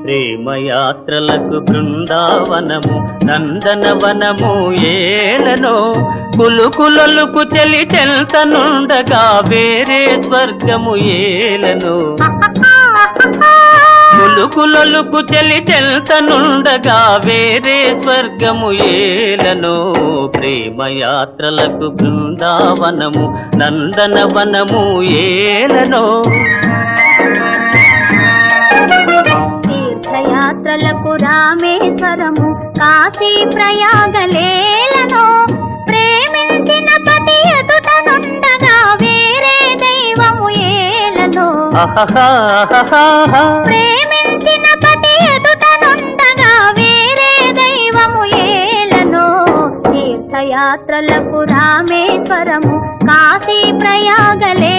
ప్రేమయాత్రలకు బృందావనము నందనవనము ఏలనో కులుకులొలుకు చెలి చెల్తనుండగా వేరే స్వర్గము ఏలనో కులుకులొలుకు చెలి చెల్తనుండగా వేరే స్వర్గము ఏలనో ప్రేమయాత్రలకు బృందావనము నందనవనము ఏలనో తీర్థయాత్రలకు రామేశ్వరము కాశీ ప్రయాగలేలనో ప్రేమించిన పతి ఎదుట నుండగా వేరే దైవము ఏలనో ప్రేమించిన పతి ఎదుట నుండగా వేరే దైవము ఏలనో తీర్థయాత్రలకు రామేశ్వరము కాశీ ప్రయాగలే